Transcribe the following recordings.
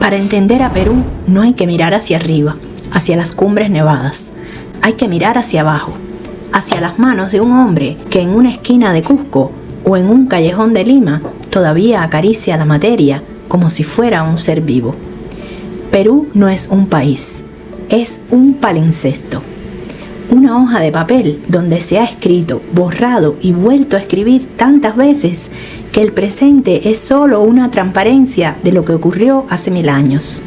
Para entender a Perú no hay que mirar hacia arriba, hacia las cumbres nevadas. Hay que mirar hacia abajo, hacia las manos de un hombre que en una esquina de Cusco o en un callejón de Lima todavía acaricia la materia como si fuera un ser vivo. Perú no es un país, es un palincesto. Una hoja de papel donde se ha escrito, borrado y vuelto a escribir tantas veces que el presente es solo una transparencia de lo que ocurrió hace 1000 años.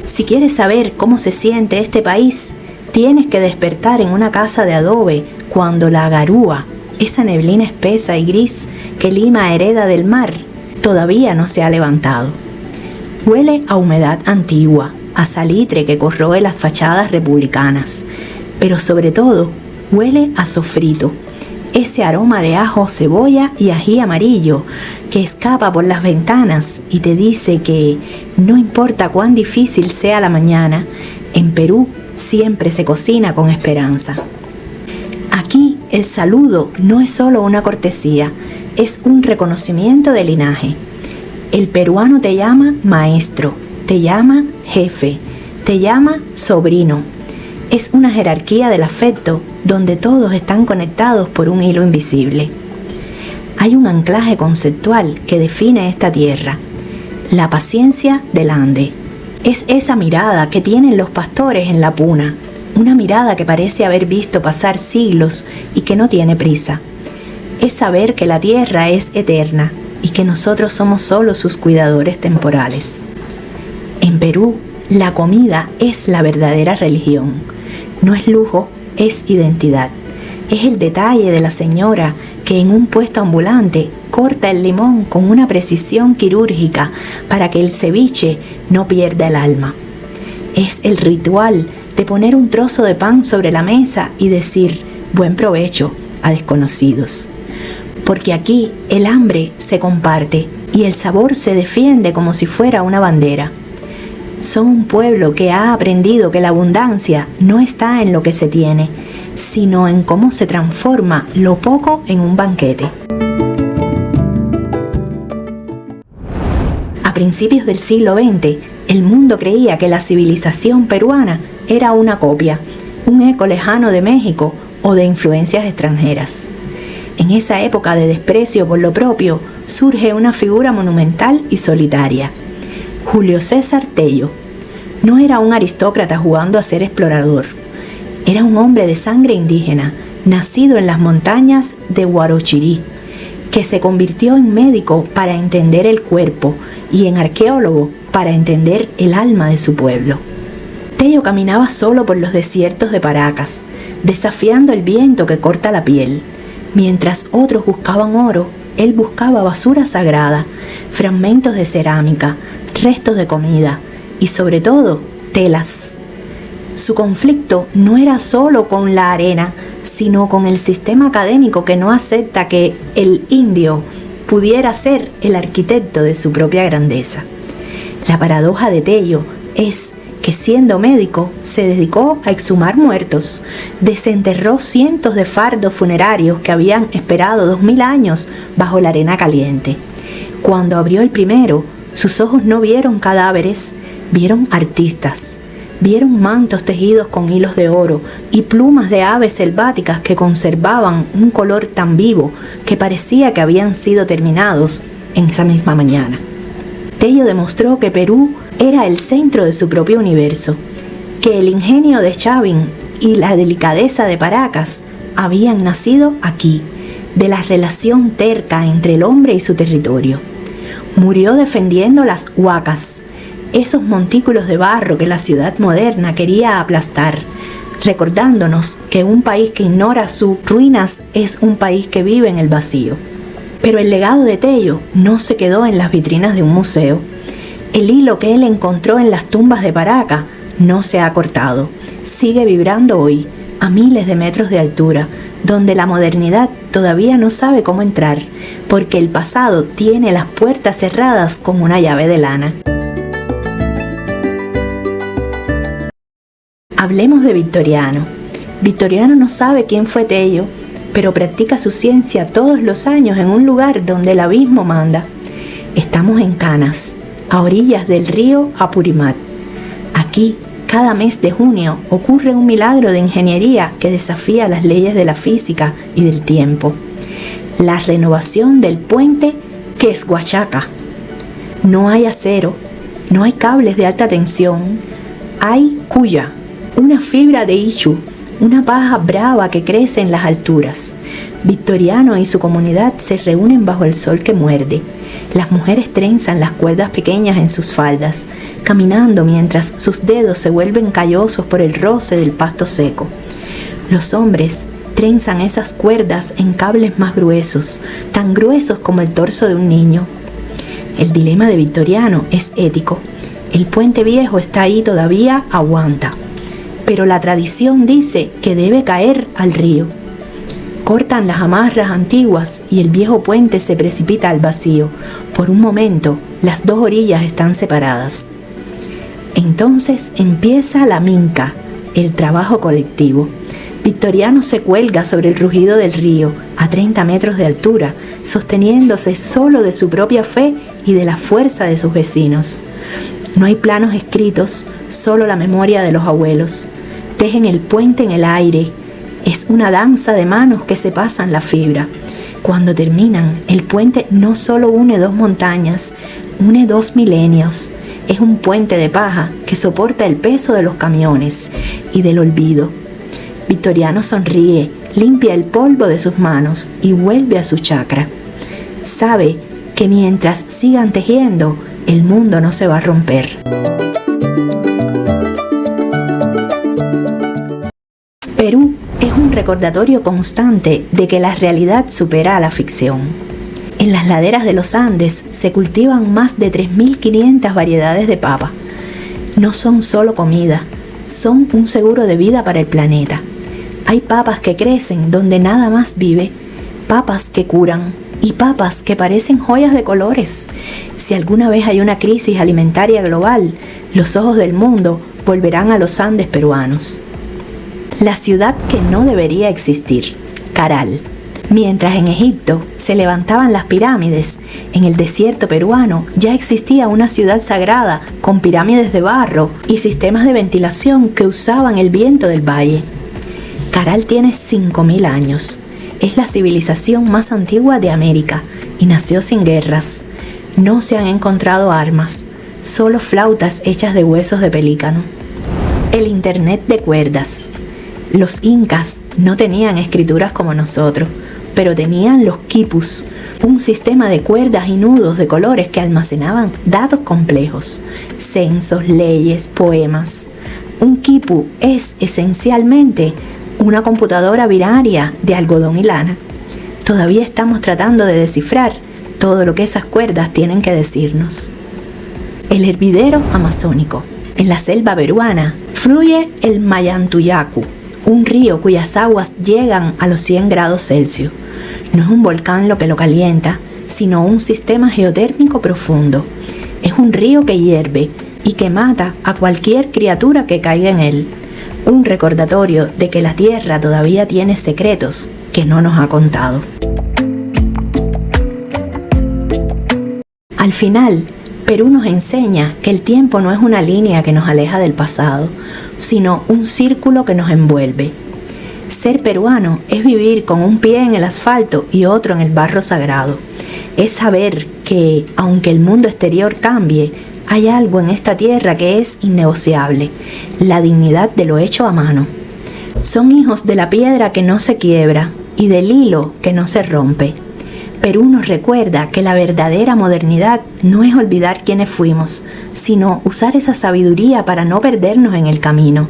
Si quieres saber cómo se siente este país, tienes que despertar en una casa de adobe cuando la garúa, esa neblina espesa y gris que Lima hereda del mar, todavía no se ha levantado. Huele a humedad antigua, a salitre que corroe las fachadas republicanas, pero sobre todo huele a sofrito, ese aroma de ajo, cebolla y ají amarillo que escapa por las ventanas y te dice que no importa cuán difícil sea la mañana, en Perú siempre se cocina con esperanza. Aquí el saludo no es solo una cortesía, es un reconocimiento de linaje. El peruano te llama maestro, te llama jefe, te llama sobrino. Es una jerarquía del afecto donde todos están conectados por un hilo invisible. Hay un anclaje conceptual que define esta tierra, la paciencia del Ande. Es esa mirada que tienen los pastores en la puna, una mirada que parece haber visto pasar siglos y que no tiene prisa. Es saber que la tierra es eterna y que nosotros somos solo sus cuidadores temporales. En Perú, la comida es la verdadera religión. No es lujo, es identidad. Es el detalle de la señora que en un puesto ambulante corta el limón con una precisión quirúrgica para que el ceviche no pierda el alma. Es el ritual de poner un trozo de pan sobre la mesa y decir buen provecho a desconocidos. Porque aquí el hambre se comparte y el sabor se defiende como si fuera una bandera. Son un pueblo que ha aprendido que la abundancia no está en lo que se tiene, sino en cómo se transforma lo poco en un banquete. A principios del siglo XX, el mundo creía que la civilización peruana era una copia, un eco lejano de México o de influencias extranjeras. En esa época de desprecio por lo propio, surge una figura monumental y solitaria, Julio César Tello. No era un aristócrata jugando a ser explorador. Era un hombre de sangre indígena, nacido en las montañas de Huarochirí, que se convirtió en médico para entender el cuerpo y en arqueólogo para entender el alma de su pueblo. Tello caminaba solo por los desiertos de Paracas, desafiando el viento que corta la piel. Mientras otros buscaban oro, él buscaba basura sagrada, fragmentos de cerámica, restos de comida y sobre todo telas. Su conflicto no era solo con la arena, sino con el sistema académico que no acepta que el indio pudiera ser el arquitecto de su propia grandeza. La paradoja de Tello es que siendo médico se dedicó a exhumar muertos, desenterró cientos de fardos funerarios que habían esperado 2000 años bajo la arena caliente. Cuando abrió el primero, sus ojos no vieron cadáveres, vieron artistas. Vieron mantos tejidos con hilos de oro y plumas de aves selváticas que conservaban un color tan vivo que parecía que habían sido terminados en esa misma mañana. Tello demostró que Perú era el centro de su propio universo, que el ingenio de Chavín y la delicadeza de Paracas habían nacido aquí, de la relación terca entre el hombre y su territorio. Murió defendiendo las huacas, esos montículos de barro que la ciudad moderna quería aplastar, recordándonos que un país que ignora sus ruinas es un país que vive en el vacío. Pero el legado de Tello no se quedó en las vitrinas de un museo. El hilo que él encontró en las tumbas de Paracas no se ha cortado. Sigue vibrando hoy, a miles de metros de altura, donde la modernidad todavía no sabe cómo entrar, porque el pasado tiene las puertas cerradas con una llave de lana. Hablemos de Victoriano. Victoriano no sabe quién fue Tello, pero practica su ciencia todos los años en un lugar donde el abismo manda. Estamos en Canas, a orillas del río Apurimac. Aquí, cada mes de junio, ocurre un milagro de ingeniería que desafía las leyes de la física y del tiempo. La renovación del puente Queshuachaca. No hay acero, no hay cables de alta tensión, hay cuya, una fibra de ichu, una paja brava que crece en las alturas. Victoriano y su comunidad se reúnen bajo el sol que muerde. Las mujeres trenzan las cuerdas pequeñas en sus faldas, caminando mientras sus dedos se vuelven callosos por el roce del pasto seco. Los hombres trenzan esas cuerdas en cables más gruesos, tan gruesos como el torso de un niño. El dilema de Victoriano es ético. El puente viejo está ahí todavía, aguanta. Pero la tradición dice que debe caer al río. Cortan las amarras antiguas y el viejo puente se precipita al vacío. Por un momento, las dos orillas están separadas. Entonces empieza la minca, el trabajo colectivo. Victoriano se cuelga sobre el rugido del río, a 30 metros de altura, sosteniéndose solo de su propia fe y de la fuerza de sus vecinos. No hay planos escritos, solo la memoria de los abuelos. Tejen el puente en el aire. Es una danza de manos que se pasan la fibra. Cuando terminan, el puente no solo une dos montañas, une 2 milenios. Es un puente de paja que soporta el peso de los camiones y del olvido. Victoriano sonríe, limpia el polvo de sus manos y vuelve a su chacra. Sabe que mientras sigan tejiendo, el mundo no se va a romper. Perú es un recordatorio constante de que la realidad supera a la ficción. En las laderas de los Andes se cultivan más de 3.500 variedades de papa. No son solo comida, son un seguro de vida para el planeta. Hay papas que crecen donde nada más vive, papas que curan y papas que parecen joyas de colores. Si alguna vez hay una crisis alimentaria global, los ojos del mundo volverán a los Andes peruanos. La ciudad que no debería existir, Caral. Mientras en Egipto se levantaban las pirámides, en el desierto peruano ya existía una ciudad sagrada con pirámides de barro y sistemas de ventilación que usaban el viento del valle. Caral tiene 5.000 años. Es la civilización más antigua de América y nació sin guerras. No se han encontrado armas, solo flautas hechas de huesos de pelícano. El Internet de cuerdas. Los incas no tenían escrituras como nosotros, pero tenían los quipus, un sistema de cuerdas y nudos de colores que almacenaban datos complejos, censos, leyes, poemas. Un quipu es esencialmente una computadora binaria de algodón y lana. Todavía estamos tratando de descifrar todo lo que esas cuerdas tienen que decirnos. El hervidero amazónico. En la selva peruana fluye el Mayantuyacu, un río cuyas aguas llegan a los 100 grados Celsius. No es un volcán lo que lo calienta, sino un sistema geotérmico profundo. Es un río que hierve y que mata a cualquier criatura que caiga en él. Un recordatorio de que la Tierra todavía tiene secretos que no nos ha contado. Al final, Perú nos enseña que el tiempo no es una línea que nos aleja del pasado, sino un círculo que nos envuelve. Ser peruano es vivir con un pie en el asfalto y otro en el barro sagrado. Es saber que, aunque el mundo exterior cambie, hay algo en esta tierra que es innegociable, la dignidad de lo hecho a mano. Son hijos de la piedra que no se quiebra y del hilo que no se rompe. Perú nos recuerda que la verdadera modernidad no es olvidar quiénes fuimos, sino usar esa sabiduría para no perdernos en el camino.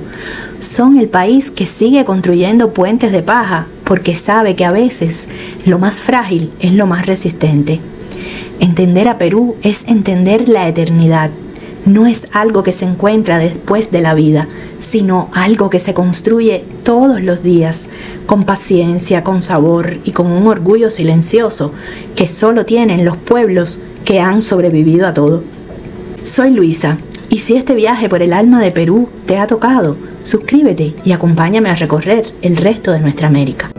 Son el país que sigue construyendo puentes de paja porque sabe que a veces lo más frágil es lo más resistente. Entender a Perú es entender la eternidad. No es algo que se encuentra después de la vida, sino algo que se construye todos los días, con paciencia, con sabor y con un orgullo silencioso que solo tienen los pueblos que han sobrevivido a todo. Soy Luisa, y si este viaje por el alma de Perú te ha tocado, suscríbete y acompáñame a recorrer el resto de nuestra América.